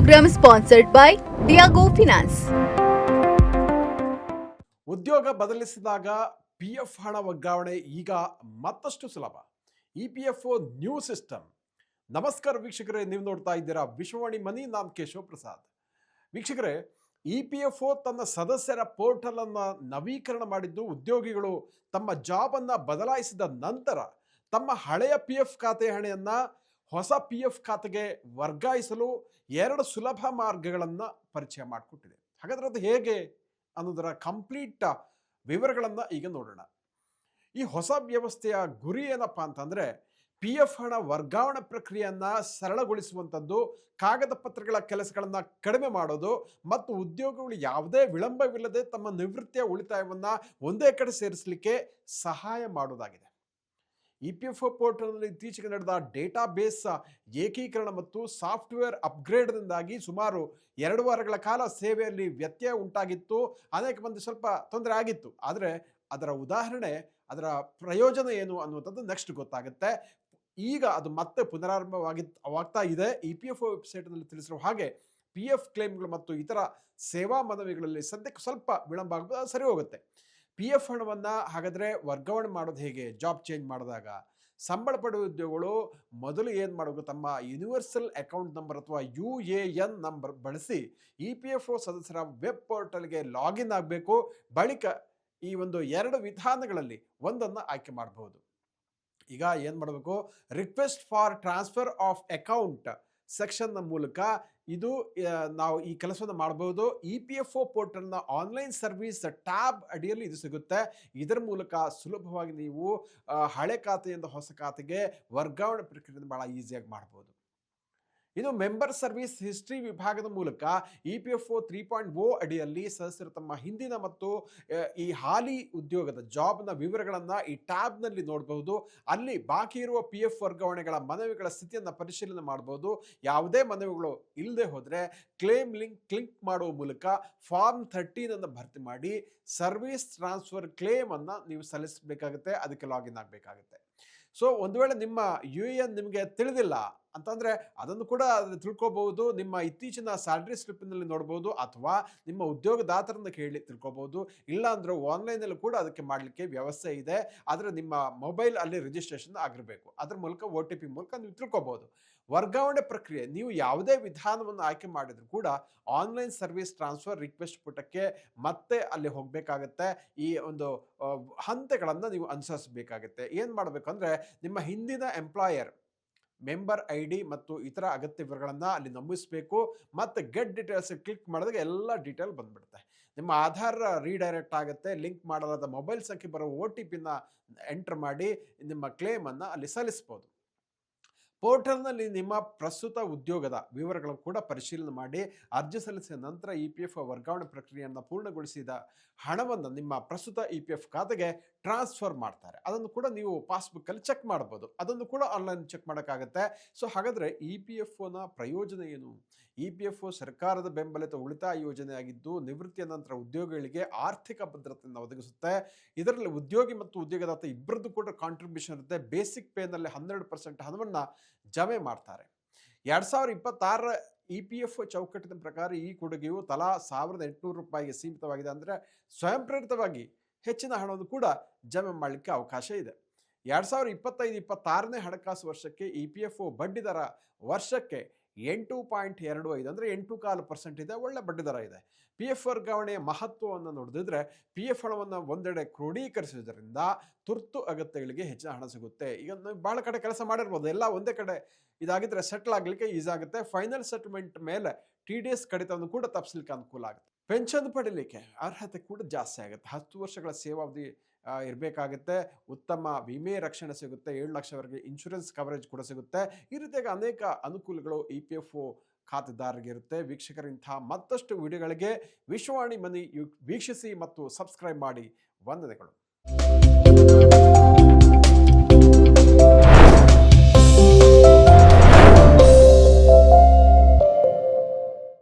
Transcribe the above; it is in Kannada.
program sponsored by Diago Finance. ಉದ್ಯೋಗ ಬದಲಿಸಿದಾಗ ಪಿಎಫ್ ಹಣ ವರ್ಗಾವಣೆ ಈಗ ಮತ್ತಷ್ಟು ಸುಲಭ. EPFO new system. ನಮಸ್ಕಾರ ವೀಕ್ಷಕರೇ, ನೀವು ನೋಡ್ತಾ ಇದ್ದೀರಾ ವಿಶ್ವವಾಣಿ ಮನಿ. ನಾನು ಕೇಶವ್ ಪ್ರಸಾದ್. ವೀಕ್ಷಕರೇ, ಇಪಿಎಫ್ಒ ತನ್ನ ಸದಸ್ಯರ ಪೋರ್ಟಲ್ ಅನ್ನು ನವೀಕರಣ ಮಾಡಿದ್ದು ಉದ್ಯೋಗಿಗಳು ತಮ್ಮ ಜಾಬ್ ಅನ್ನ ಬದಲಾಯಿಸಿದ ನಂತರ ತಮ್ಮ ಹಳೆಯ ಪಿ ಎಫ್ ಖಾತೆ ಹಣೆಯನ್ನ ಹೊಸ ಪಿ ಎಫ್ ಖಾತೆಗೆ ವರ್ಗಾಯಿಸಲು ಎರಡು ಸುಲಭ ಮಾರ್ಗಗಳನ್ನು ಪರಿಚಯ ಮಾಡಿಕೊಟ್ಟಿದೆ. ಹಾಗಾದ್ರೆ ಅದು ಹೇಗೆ ಅನ್ನೋದರ ಕಂಪ್ಲೀಟ್ ವಿವರಗಳನ್ನು ಈಗ ನೋಡೋಣ. ಈ ಹೊಸ ವ್ಯವಸ್ಥೆಯ ಗುರಿ ಏನಪ್ಪ ಅಂತಂದರೆ, ಪಿ ಎಫ್ ಹಣ ವರ್ಗಾವಣೆ ಪ್ರಕ್ರಿಯೆಯನ್ನು ಸರಳಗೊಳಿಸುವಂಥದ್ದು, ಕಾಗದ ಪತ್ರಗಳ ಕೆಲಸಗಳನ್ನು ಕಡಿಮೆ ಮಾಡೋದು ಮತ್ತು ಉದ್ಯೋಗಿಗಳು ಯಾವುದೇ ವಿಳಂಬವಿಲ್ಲದೆ ತಮ್ಮ ನಿವೃತ್ತಿಯ ಉಳಿತಾಯವನ್ನು ಒಂದೇ ಕಡೆ ಸೇರಿಸಲಿಕ್ಕೆ ಸಹಾಯ ಮಾಡೋದಾಗಿದೆ. ಇಪಿಎಫ್ಒ ಪೋರ್ಟಲ್ನಲ್ಲಿ ಇತ್ತೀಚೆಗೆ ನಡೆದ ಡೇಟಾ ಬೇಸ್ ಏಕೀಕರಣ ಮತ್ತು ಸಾಫ್ಟ್ವೇರ್ ಅಪ್ಗ್ರೇಡ್ನಿಂದಾಗಿ ಸುಮಾರು 2 ವಾರಗಳ ಕಾಲ ಸೇವೆಯಲ್ಲಿ ವ್ಯತ್ಯಯ ಉಂಟಾಗಿತ್ತು. ಅನೇಕ ಮಂದಿ ಸ್ವಲ್ಪ ತೊಂದರೆ ಆಗಿತ್ತು. ಆದರೆ ಅದರ ಉದಾಹರಣೆ, ಅದರ ಪ್ರಯೋಜನ ಏನು ಅನ್ನುವಂಥದ್ದು ನೆಕ್ಸ್ಟ್ ಗೊತ್ತಾಗುತ್ತೆ. ಈಗ ಅದು ಮತ್ತೆ ಪುನರಾರಂಭವಾಗ್ತಾ ಇದೆ. ಇಪಿಎಫ್ಒ ವೆಬ್ಸೈಟ್ನಲ್ಲಿ ತಿಳಿಸಿರುವ ಹಾಗೆ ಪಿ ಎಫ್ ಕ್ಲೇಮ್ಗಳು ಮತ್ತು ಇತರ ಸೇವಾ ಮನವಿಗಳಲ್ಲಿ ಸದ್ಯಕ್ಕೆ ಸ್ವಲ್ಪ ವಿಳಂಬ ಆಗ್ಬೋದು, ಅದು ಸರಿ ಹೋಗುತ್ತೆ. ಪಿ ಎಫ್ ಹಣವನ್ನು ಹಾಗಾದರೆ ವರ್ಗಾವಣೆ ಮಾಡೋದು ಹೇಗೆ? ಜಾಬ್ ಚೇಂಜ್ ಮಾಡಿದಾಗ ಸಂಬಳ ಪಡೆಯುವ ಉದ್ಯೋಗಿಗಳು ಮೊದಲು ಏನು ಮಾಡಬೇಕು, ತಮ್ಮ ಯೂನಿವರ್ಸಲ್ ಅಕೌಂಟ್ ನಂಬರ್ ಅಥವಾ UAN ನಂಬರ್ ಬಳಸಿ EPFO ಸದಸ್ಯರ ವೆಬ್ ಪೋರ್ಟಲ್ಗೆ ಲಾಗಿನ್ ಆಗಬೇಕು. ಬಳಿಕ ಈ ಒಂದು 2 ವಿಧಾನಗಳಲ್ಲಿ ಒಂದನ್ನು ಆಯ್ಕೆ ಮಾಡಬಹುದು. ಈಗ ಏನು ಮಾಡಬೇಕು, request for transfer of account ಸೆಕ್ಷನ್ನ ಮೂಲಕ ನಾವು ಈ ಕೆಲಸವನ್ನು ಮಾಡಬಹುದು. EPFO ಪೋರ್ಟಲ್ನ ಆನ್ಲೈನ್ ಸರ್ವಿಸ್ ಟ್ಯಾಬ್ ಅಡಿಯಲ್ಲಿ ಇದು ಸಿಗುತ್ತೆ. ಇದರ ಮೂಲಕ ಸುಲಭವಾಗಿ ನೀವು ಹಳೆ ಖಾತೆಯಿಂದ ಹೊಸ ಖಾತೆಗೆ ವರ್ಗಾವಣೆ ಪ್ರಕ್ರಿಯೆಯನ್ನು ಬಹಳ ಈಸಿಯಾಗಿ ಮಾಡಬಹುದು. ಇದು ಮೆಂಬರ್ ಸರ್ವಿಸ್ ಹಿಸ್ಟ್ರಿ ವಿಭಾಗದ ಮೂಲಕ EPFO 3.0 ಅಡಿಯಲ್ಲಿ ಸದಸ್ಯರು ತಮ್ಮ ಹಿಂದಿನ ಮತ್ತು ಈ ಹಾಲಿ ಉದ್ಯೋಗದ ಜಾಬ್ನ ವಿವರಗಳನ್ನು ಈ ಟ್ಯಾಬ್ನಲ್ಲಿ ನೋಡಬಹುದು. ಅಲ್ಲಿ ಬಾಕಿ ಇರುವ PF ವರ್ಗಾವಣೆಗಳ ಮನವಿಗಳ ಸ್ಥಿತಿಯನ್ನು ಪರಿಶೀಲನೆ ಮಾಡಬಹುದು. ಯಾವುದೇ ಮನವಿಗಳು ಇಲ್ಲದೆ ಹೋದರೆ ಕ್ಲೇಮ್ ಕ್ಲಿಕ್ ಮಾಡುವ ಮೂಲಕ ಫಾರ್ಮ್ 13 ಅನ್ನು ಭರ್ತಿ ಮಾಡಿ ಸರ್ವಿಸ್ ಟ್ರಾನ್ಸ್ಫರ್ ಕ್ಲೇಮ್ ಅನ್ನು ನೀವು ಸಲ್ಲಿಸಬೇಕಾಗುತ್ತೆ. ಅದಕ್ಕೆ ಲಾಗಿನ್ ಆಗಬೇಕಾಗುತ್ತೆ. ಸೊ ಒಂದು ವೇಳೆ ನಿಮ್ಮ UAN ನಿಮಗೆ ತಿಳಿದಿಲ್ಲ ಅಂತಂದರೆ ಅದನ್ನು ಕೂಡ ತಿಳ್ಕೊಬಹುದು. ನಿಮ್ಮ ಇತ್ತೀಚಿನ ಸ್ಯಾಲ್ರಿ ಸ್ಲಿಪ್ನಲ್ಲಿ ನೋಡ್ಬೋದು, ಅಥವಾ ನಿಮ್ಮ ಉದ್ಯೋಗದಾತರನ್ನು ಕೇಳಿ ತಿಳ್ಕೊಬಹುದು. ಇಲ್ಲ ಅಂದರೆ ಆನ್ಲೈನಲ್ಲಿ ಕೂಡ ಅದಕ್ಕೆ ಮಾಡಲಿಕ್ಕೆ ವ್ಯವಸ್ಥೆ ಇದೆ. ಆದರೆ ನಿಮ್ಮ ಮೊಬೈಲ್ ಅಲ್ಲಿ ರಿಜಿಸ್ಟ್ರೇಷನ್ ಆಗಿರಬೇಕು. ಅದರ ಮೂಲಕ OTP ಮೂಲಕ ನೀವು ತಿಳ್ಕೊಬಹುದು. ವರ್ಗಾವಣೆ ಪ್ರಕ್ರಿಯೆ, ನೀವು ಯಾವುದೇ ವಿಧಾನವನ್ನು ಆಯ್ಕೆ ಮಾಡಿದ್ರು ಕೂಡ ಆನ್ಲೈನ್ ಸರ್ವಿಸ್ ಟ್ರಾನ್ಸ್ಫರ್ ರಿಕ್ವೆಸ್ಟ್ ಪುಟಕ್ಕೆ ಮತ್ತೆ ಅಲ್ಲಿ ಹೋಗಬೇಕಾಗತ್ತೆ. ಈ ಒಂದು ಹಂತಗಳನ್ನು ನೀವು ಅನುಸರಿಸಬೇಕಾಗತ್ತೆ. ಏನು ಮಾಡಬೇಕಂದ್ರೆ, ನಿಮ್ಮ ಹಿಂದಿನ ಎಂಪ್ಲಾಯರ್ ಮೆಂಬರ್ ID ಮತ್ತು ಇತರ ಅಗತ್ಯ ವಿವರಗಳನ್ನು ಅಲ್ಲಿ ನಮೂದಿಸಬೇಕು. ಮತ್ತು ಗೆಟ್ ಡೀಟೇಲ್ಸ್ ಕ್ಲಿಕ್ ಮಾಡಿದಾಗ ಎಲ್ಲ ಡೀಟೇಲ್ ಬಂದ್ಬಿಡುತ್ತೆ. ನಿಮ್ಮ ಆಧಾರ್ ರೀಡೈರೆಕ್ಟ್ ಆಗುತ್ತೆ. ಲಿಂಕ್ ಮಾಡಲಾದ ಮೊಬೈಲ್ ಸಂಖ್ಯೆ ಬರೋ OTPನ ಎಂಟರ್ ಮಾಡಿ ನಿಮ್ಮ ಕ್ಲೇಮನ್ನು ಅಲ್ಲಿ ಸಲ್ಲಿಸ್ಬೋದು. ಪೋರ್ಟಲ್ನಲ್ಲಿ ನಿಮ್ಮ ಪ್ರಸ್ತುತ ಉದ್ಯೋಗದ ವಿವರಗಳನ್ನು ಕೂಡ ಪರಿಶೀಲನೆ ಮಾಡಿ ಅರ್ಜಿ ಸಲ್ಲಿಸಿದ ನಂತರ EPF ವರ್ಗಾವಣೆ ಪ್ರಕ್ರಿಯೆಯನ್ನು ಪೂರ್ಣಗೊಳಿಸಿದ ಹಣವನ್ನು ನಿಮ್ಮ ಪ್ರಸ್ತುತ EPF ಖಾತೆಗೆ ಟ್ರಾನ್ಸ್ಫರ್ ಮಾಡ್ತಾರೆ. ಅದನ್ನು ಕೂಡ ನೀವು ಪಾಸ್ಬುಕ್ಕಲ್ಲಿ ಚೆಕ್ ಮಾಡ್ಬೋದು. ಅದನ್ನು ಕೂಡ ಆನ್ಲೈನ್ ಚೆಕ್ ಮಾಡೋಕ್ಕಾಗತ್ತೆ. ಸೊ ಹಾಗಾದರೆ EPFOನ ಪ್ರಯೋಜನ ಏನು? EPFO ಸರ್ಕಾರದ ಬೆಂಬಲಿತ ಉಳಿತಾಯ ಯೋಜನೆಯಾಗಿದ್ದು ನಿವೃತ್ತಿಯ ನಂತರ ಉದ್ಯೋಗಿಗಳಿಗೆ ಆರ್ಥಿಕ ಭದ್ರತೆಯನ್ನು ಒದಗಿಸುತ್ತೆ. ಇದರಲ್ಲಿ ಉದ್ಯೋಗಿ ಮತ್ತು ಉದ್ಯೋಗದಾತ ಇಬ್ಬರದ್ದು ಕೂಡ ಕಾಂಟ್ರಿಬ್ಯೂಷನ್ ಇರುತ್ತೆ. ಬೇಸಿಕ್ ಪೇನಲ್ಲಿ 12% ಹಣವನ್ನು ಜಮೆ ಮಾಡ್ತಾರೆ. 2026 EPFO ಚೌಕಟ್ಟಿನ ಪ್ರಕಾರ ಈ ಕೊಡುಗೆಯು ತಲಾ ₹1,800 ಸೀಮಿತವಾಗಿದೆ. ಅಂದರೆ ಸ್ವಯಂ ಪ್ರೇರಿತವಾಗಿ ಹೆಚ್ಚಿನ ಹಣವನ್ನು ಕೂಡ ಜಮೆ ಮಾಡಲಿಕ್ಕೆ ಅವಕಾಶ ಇದೆ. 2025-26ನೇ ಹಣಕಾಸು ವರ್ಷಕ್ಕೆ EPFO ಬಡ್ಡಿ ದರ ವರ್ಷಕ್ಕೆ 8.25 ಅಂದರೆ 8.25% ಇದೆ. ಒಳ್ಳೆ ಬಡ್ಡಿ ದರ ಇದೆ. PF ವರ್ಗಾವಣೆಯ ಮಹತ್ವವನ್ನು ನೋಡಿದ್ರೆ, PF ಹಣವನ್ನು ಒಂದೆಡೆ ಕ್ರೋಢೀಕರಿಸುವುದರಿಂದ ತುರ್ತು ಅಗತ್ಯಗಳಿಗೆ ಹೆಚ್ಚಿನ ಹಣ ಸಿಗುತ್ತೆ. ಈಗ ನಾವು ಬಹಳ ಕಡೆ ಕೆಲಸ ಮಾಡಿರ್ಬೋದು, ಎಲ್ಲ ಒಂದೇ ಕಡೆ ಇದಾಗಿದ್ರೆ ಸೆಟ್ಲ್ ಆಗಲಿಕ್ಕೆ ಈಸಿ ಆಗುತ್ತೆ. ಫೈನಲ್ ಸೆಟಲ್ಮೆಂಟ್ ಮೇಲೆ TDS ಕಡಿತವನ್ನು ಕೂಡ ತಪ್ಪಿಸಲಿಕ್ಕೆ ಅನುಕೂಲ ಆಗುತ್ತೆ. ಪೆನ್ಷನ್ ಪಡೀಲಿಕ್ಕೆ ಅರ್ಹತೆ ಕೂಡ ಜಾಸ್ತಿ ಆಗುತ್ತೆ. 10 ವರ್ಷಗಳ ಸೇವಾವಧಿ ಇರಬೇಕಾಗುತ್ತೆ. ಉತ್ತಮ ವಿಮೆ ರಕ್ಷಣೆ ಸಿಗುತ್ತೆ. 7 ಲಕ್ಷವರೆಗೆ ಇನ್ಶೂರೆನ್ಸ್ ಕವರೇಜ್ ಕೂಡ ಸಿಗುತ್ತೆ. ಈ ರೀತಿಯಾಗಿ ಅನೇಕ ಅನುಕೂಲಗಳು EPFO ಖಾತೆದಾರರಿಗೆ ಇರುತ್ತೆ. ವೀಕ್ಷಕರಿಂಥ ಮತ್ತಷ್ಟು ವಿಡಿಯೋಗಳಿಗೆ ವಿಶ್ವವಾಣಿ ಮನಿ ವೀಕ್ಷಿಸಿ ಮತ್ತು ಸಬ್ಸ್ಕ್ರೈಬ್ ಮಾಡಿ. ವಂದನೆಗಳು.